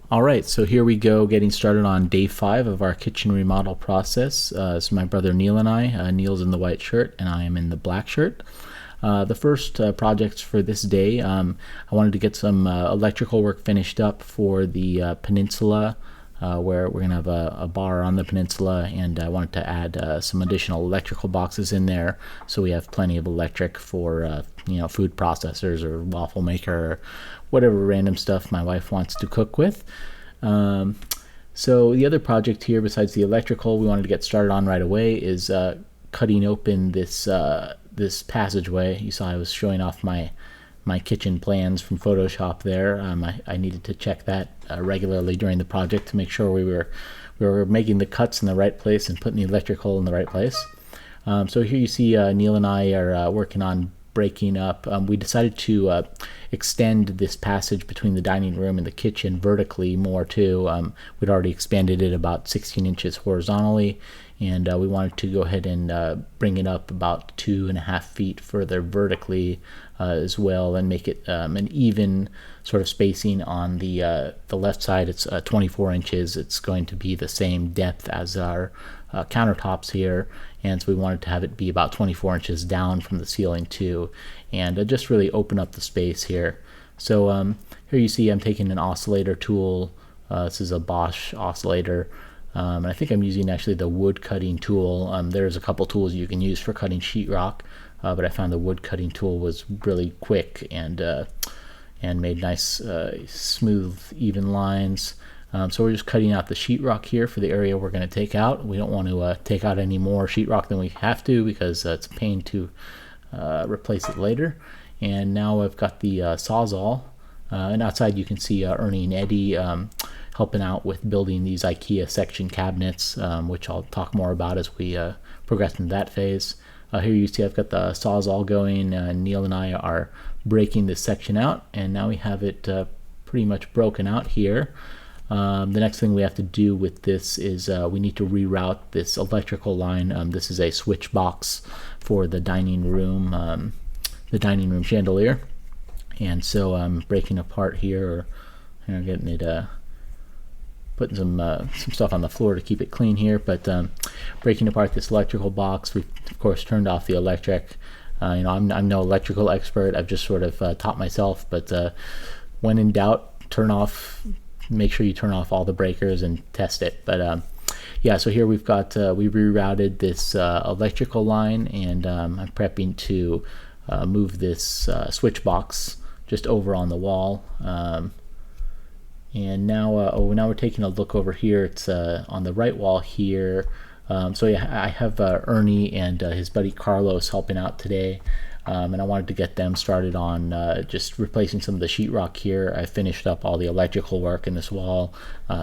All right, so here we go, getting started on day 5 of our kitchen remodel process. This is my brother Neil and I. Neil's in the white shirt, and I am in the black shirt. The first projects for this day, I wanted to get some electrical work finished up for the peninsula, where we're going to have a bar on the peninsula, and I wanted to add some additional electrical boxes in there so we have plenty of electric for food processors or waffle maker or whatever random stuff my wife wants to cook with. So the other project here, besides the electrical, we wanted to get started on right away is cutting open this passageway. You saw I was showing off my kitchen plans from Photoshop there. I needed to check that regularly during the project to make sure we were making the cuts in the right place and putting the electrical in the right place. So here you see Neil and I are working on breaking up. We decided to extend this passage between the dining room and the kitchen vertically more too. We'd already expanded it about 16 inches horizontally, and we wanted to go ahead and bring it up about 2.5 feet further vertically as well, and make it an even sort of spacing on the left side. It's 24 inches. It's going to be the same depth as our countertops here, and so we wanted to have it be about 24 inches down from the ceiling too, and just really open up the space here. So here you see I'm taking an oscillator tool. This is a Bosch oscillator. And I think I'm using actually the wood cutting tool. There's a couple tools you can use for cutting sheetrock, but I found the wood cutting tool was really quick and made nice smooth even lines. So we're just cutting out the sheetrock here for the area we're going to take out. We don't want to take out any more sheetrock than we have to, because it's a pain to replace it later. And now I've got the Sawzall, and outside you can see Ernie and Eddie helping out with building these IKEA section cabinets, which I'll talk more about as we progress into that phase. Here you see I've got the Sawzall going. Neil and I are breaking this section out, and now we have it pretty much broken out here. The next thing we have to do with this is we need to reroute this electrical line. This is a switch box for the dining room chandelier, and so I'm breaking apart here, or getting it putting some stuff on the floor to keep it clean here, but breaking apart this electrical box. We've of course turned off the electric. I'm no electrical expert. I've just sort of taught myself, but when in doubt, make sure you turn off all the breakers and test it. But yeah, so here we've got we rerouted this electrical line, and I'm prepping to move this switch box just over on the wall. And now now we're taking a look over here. It's on the right wall here. So yeah, I have Ernie and his buddy Carlos helping out today, and I wanted to get them started on just replacing some of the sheetrock here. I finished up all the electrical work in this wall,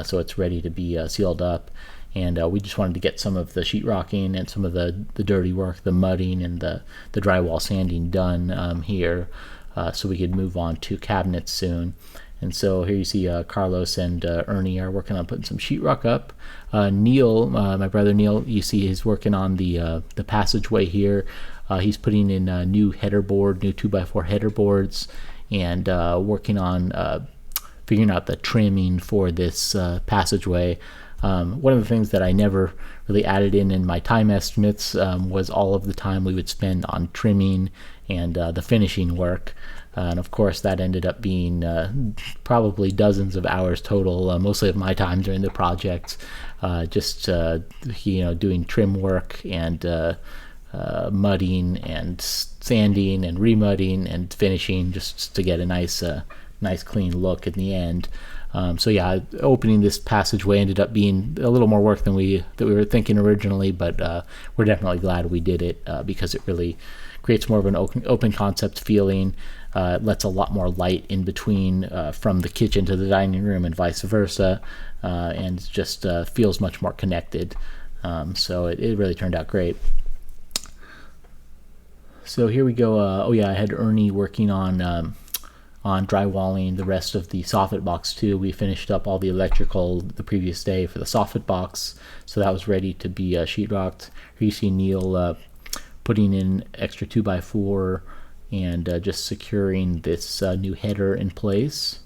so it's ready to be sealed up. And we just wanted to get some of the sheetrocking and some of the dirty work, the mudding and the drywall sanding done here, so we could move on to cabinets soon. And so here you see Carlos and Ernie are working on putting some sheetrock up. Neil, my brother Neil, you see he's working on the passageway here. He's putting in new 2x4 header boards, and working on figuring out the trimming for this passageway. One of the things that I never really added in my time estimates was all of the time we would spend on trimming and the finishing work. And of course that ended up being probably dozens of hours total, mostly of my time during the project, just doing trim work and mudding and sanding and remudding and finishing, just to get a nice clean look in the end. So yeah, opening this passageway ended up being a little more work than we were thinking originally, but we're definitely glad we did it, because it really creates more of an open concept feeling. It lets a lot more light in between from the kitchen to the dining room and vice versa, and just feels much more connected. So it really turned out great. So here we go. Oh yeah, I had Ernie working on drywalling the rest of the soffit box too. We finished up all the electrical the previous day for the soffit box, so that was ready to be sheetrocked. Here you see Neil putting in extra 2x4 and just securing this new header in place.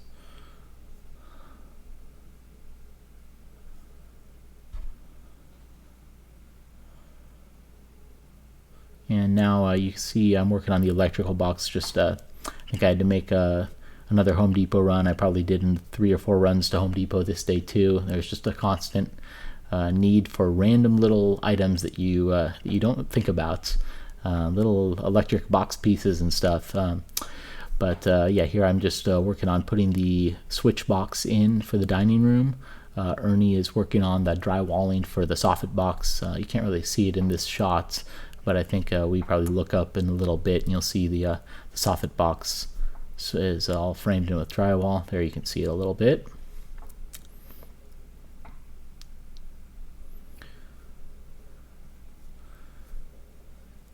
And now you can see I'm working on the electrical box. Just I think I had to make another Home Depot run. I probably did in 3 or 4 runs to Home Depot this day too. There's just a constant need for random little items that you don't think about, little electric box pieces and stuff. But yeah, here I'm just working on putting the switch box in for the dining room. Ernie is working on the drywalling for the soffit box. You can't really see it in this shot, but I think we probably look up in a little bit and you'll see the soffit box is all framed in with drywall. There you can see it a little bit.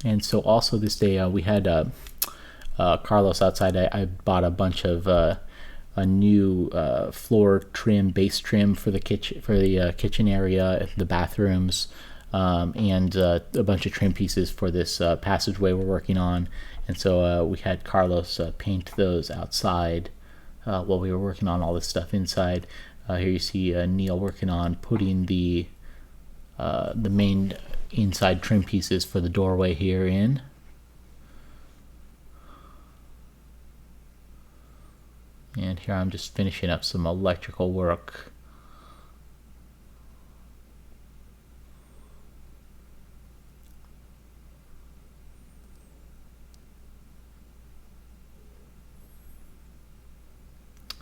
And so also this day we had Carlos outside. I bought a bunch of a new floor trim, base trim for the kitchen area, the bathrooms, and a bunch of trim pieces for this passageway we're working on. And so we had Carlos paint those outside while we were working on all this stuff inside. Here you see Neil working on putting the main inside trim pieces for the doorway here in. And here I'm just finishing up some electrical work.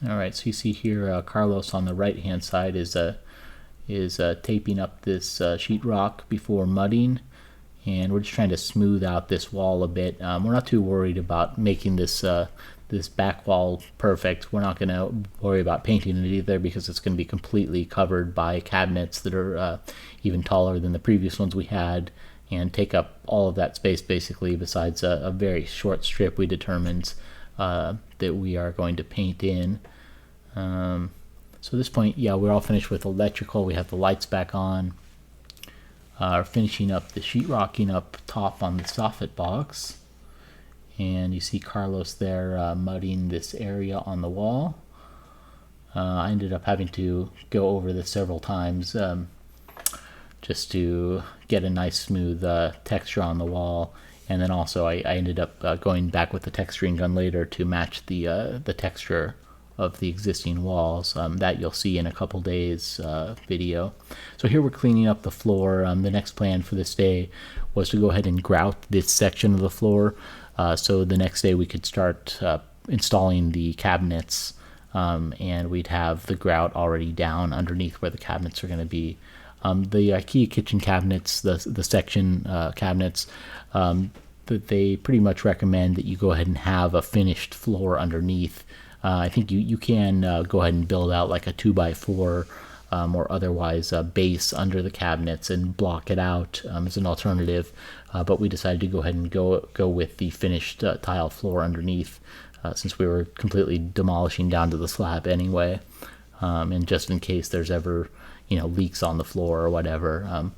All right, so you see here Carlos on the right hand side is taping up this sheetrock before mudding, and we're just trying to smooth out this wall a bit. We're not too worried about making this this back wall perfect. We're not going to worry about painting it either, because it's going to be completely covered by cabinets that are even taller than the previous ones we had, and take up all of that space basically, besides a very short strip we determined that we are going to paint in. So at this point, yeah, we're all finished with electrical. We have the lights back on. Finishing up the sheetrocking up top on the soffit box. And you see Carlos there mudding this area on the wall. I ended up having to go over this several times just to get a nice smooth texture on the wall. And then also I ended up going back with the texturing gun later to match the texture of the existing walls. That you'll see in a couple days video. So here we're cleaning up the floor. The next plan for this day was to go ahead and grout this section of the floor, so the next day we could start installing the cabinets, and we'd have the grout already down underneath where the cabinets are going to be. The IKEA kitchen cabinets, the section cabinets, that they pretty much recommend that you go ahead and have a finished floor underneath. I think you can go ahead and build out like a 2x4 or otherwise a base under the cabinets and block it out as an alternative. But we decided to go ahead and go with the finished tile floor underneath, since we were completely demolishing down to the slab anyway. And just in case there's ever leaks on the floor or whatever,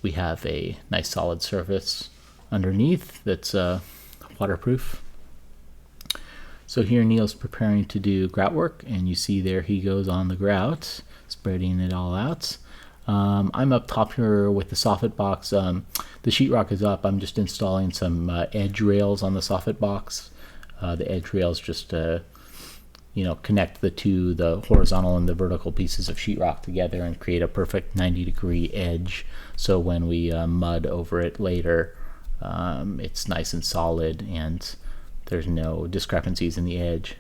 we have a nice solid surface underneath that's waterproof. So here Neil's preparing to do grout work, and you see there he goes on the grout, spreading it all out. I'm up top here with the soffit box. The sheetrock is up. I'm just installing some edge rails on the soffit box. The edge rails just connect the horizontal and the vertical pieces of sheetrock together and create a perfect 90-degree edge. So when we mud over it later, it's nice and solid and there's no discrepancies in the edge.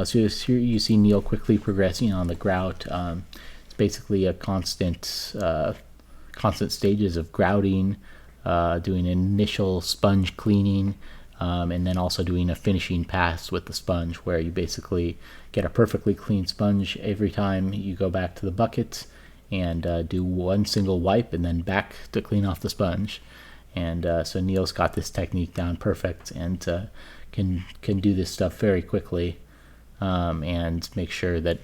So here you see Neil quickly progressing on the grout. It's basically a constant stages of grouting, doing initial sponge cleaning, and then also doing a finishing pass with the sponge, where you basically get a perfectly clean sponge every time you go back to the bucket and do one single wipe and then back to clean off the sponge. And so Neil's got this technique down perfect and can do this stuff very quickly, and make sure that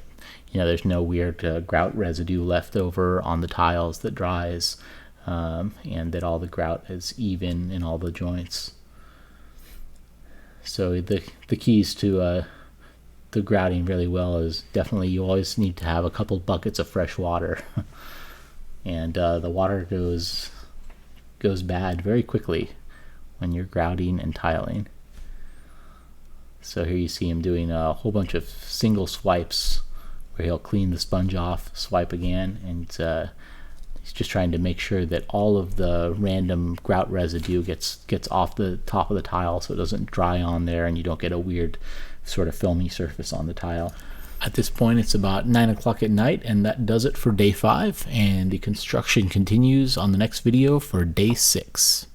there's no weird grout residue left over on the tiles that dries, and that all the grout is even in all the joints. So the keys to the grouting really well is definitely you always need to have a couple buckets of fresh water, and the water goes bad very quickly when you're grouting and tiling. So here you see him doing a whole bunch of single swipes where he'll clean the sponge off, swipe again, and he's just trying to make sure that all of the random grout residue gets off the top of the tile so it doesn't dry on there and you don't get a weird sort of filmy surface on the tile. At this point, it's about 9 o'clock at night, and that does it for day 5, and the construction continues on the next video for day 6.